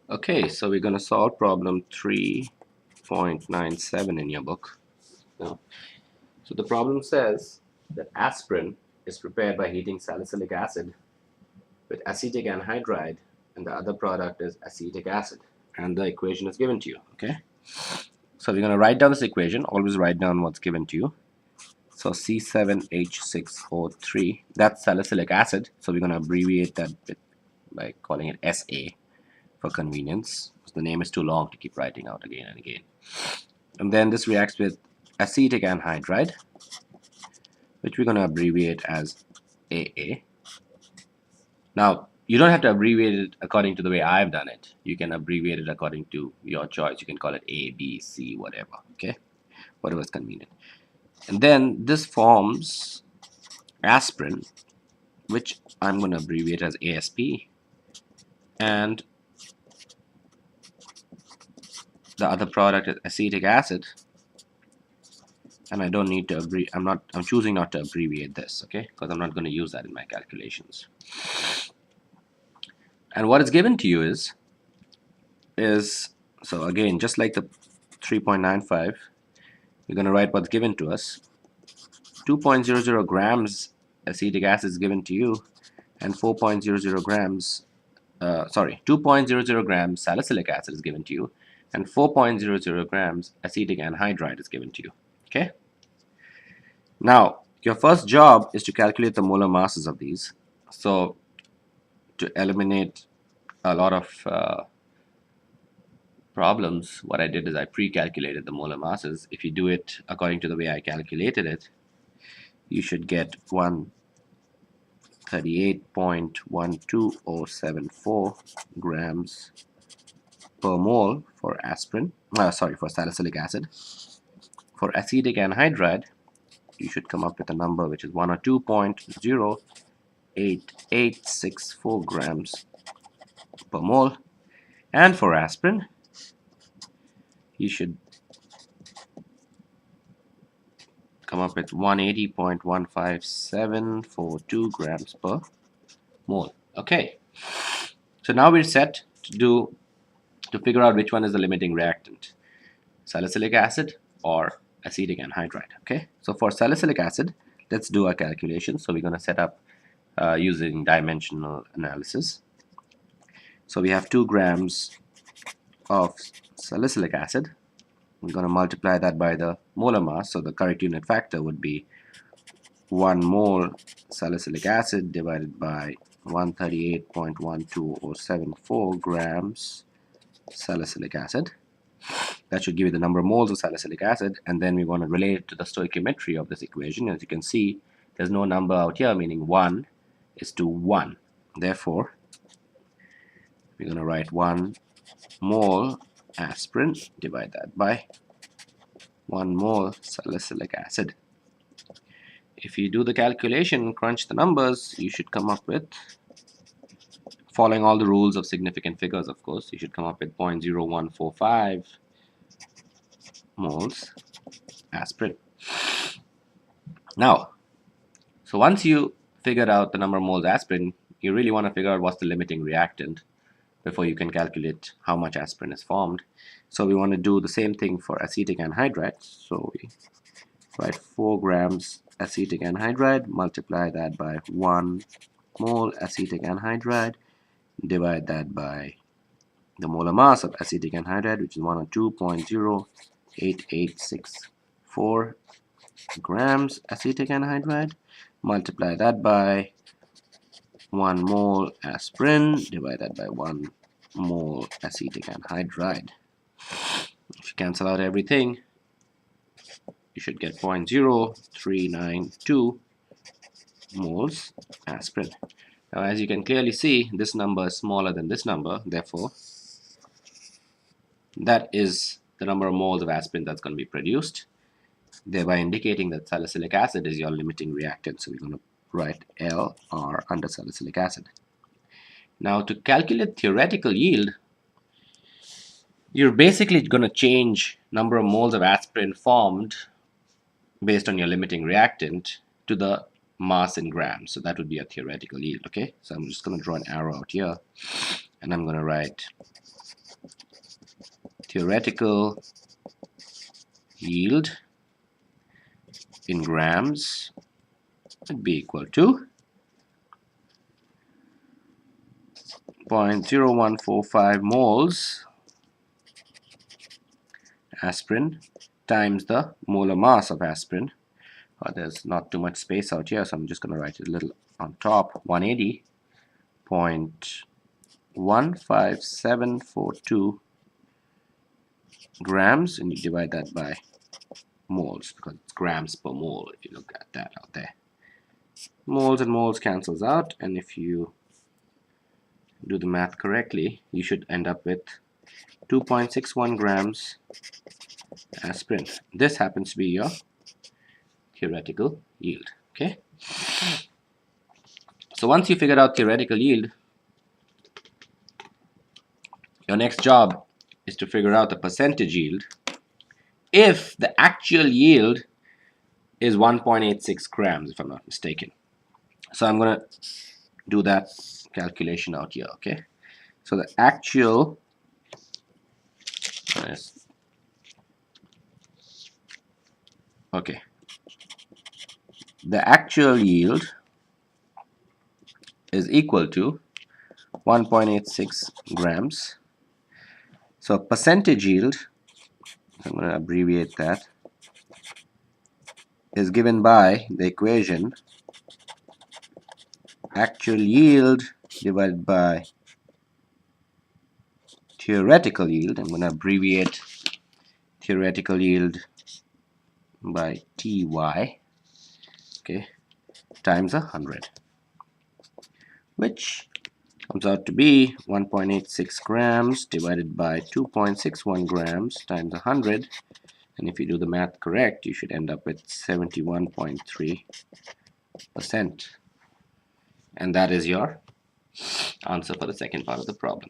Okay, so we're going to solve problem 3.97 in your book. Now, so the problem says that aspirin is prepared by heating salicylic acid with acetic anhydride, and the other product is acetic acid. And the equation is given to you. Okay, so we're going to write down this equation. Always write down what's given to you. So C7H6O3, that's salicylic acid. So we're going to abbreviate that bit by calling it SA for convenience. The name is too long to keep writing out again and again. And then this reacts with acetic anhydride, which we're going to abbreviate as AA. Now, you don't have to abbreviate it according to the way I've done it. You can abbreviate it according to your choice. You can call it A, B, C, whatever. Okay, whatever is convenient. And then this forms aspirin, which I'm going to abbreviate as ASP. And the other product is acetic acid, and I don't need to I'm choosing not to abbreviate this, okay, because I'm not going to use that in my calculations. And what is given to you is so again, just like the 3.95, we're going to write what's given to us. 2.00 grams acetic acid is given to you, and 4.00 grams 2.00 grams salicylic acid is given to you, and 4.00 grams acetic anhydride is given to you. Okay, now your first job is to calculate the molar masses of these. So to eliminate a lot of problems, what I did is I pre-calculated the molar masses. If you do it according to the way I calculated it, you should get 138.12074 grams per mole for for salicylic acid. For acetic anhydride, you should come up with a number which is 102.08864 grams per mole. And for aspirin, you should come up with 180.15742 grams per mole. Okay, so now we're set to figure out which one is the limiting reactant, salicylic acid or acetic anhydride. Okay, so for salicylic acid, let's do our calculation. So we're going to set up using dimensional analysis. So we have 2 grams of salicylic acid. We're going to multiply that by the molar mass. So the correct unit factor would be 1 mole salicylic acid divided by 138.12074 grams salicylic acid. That should give you the number of moles of salicylic acid, and then we want to relate it to the stoichiometry of this equation. As you can see, there's no number out here, meaning 1 is to 1. Therefore, we're going to write 1 mole aspirin, divide that by 1 mole salicylic acid. If you do the calculation, crunch the numbers, you should come up with, following all the rules of significant figures, of course, you should come up with 0.0145 moles aspirin. Now, so once you figured out the number of moles aspirin, you really want to figure out what's the limiting reactant before you can calculate how much aspirin is formed. So we want to do the same thing for acetic anhydride. So we write 4 grams acetic anhydride, multiply that by 1 mole acetic anhydride, divide that by the molar mass of acetic anhydride, which is 102.08864 grams acetic anhydride, multiply that by 1 mole aspirin, divide that by 1 mole acetic anhydride. If you cancel out everything, you should get 0.0392 moles aspirin. Now, as you can clearly see, this number is smaller than this number. Therefore, that is the number of moles of aspirin that's going to be produced, thereby indicating that salicylic acid is your limiting reactant. So we're going to write LR under salicylic acid. Now, to calculate theoretical yield, you're basically going to change number of moles of aspirin formed based on your limiting reactant to the mass in grams. So that would be a theoretical yield. Okay, so I'm just going to draw an arrow out here, and I'm going to write theoretical yield in grams would be equal to 0.0145 moles aspirin times the molar mass of aspirin. There's not too much space out here, so I'm just going to write it a little on top. 180.15742 grams, and you divide that by moles because it's grams per mole if you look at that out there. Moles and moles cancels out, and if you do the math correctly, you should end up with 2.61 grams aspirin. This happens to be your theoretical yield. Okay, so once you figured out theoretical yield, your next job is to figure out the percentage yield if the actual yield is 1.86 grams, if I'm not mistaken. So I'm going to do that calculation out here. Okay, so the actual the actual yield is equal to 1.86 grams. So percentage yield, I'm going to abbreviate that, is given by the equation actual yield divided by theoretical yield. I'm going to abbreviate theoretical yield by TY, okay, times 100, which comes out to be 1.86 grams divided by 2.61 grams times 100. And if you do the math correct, you should end up with 71.3%. And that is your answer for the second part of the problem.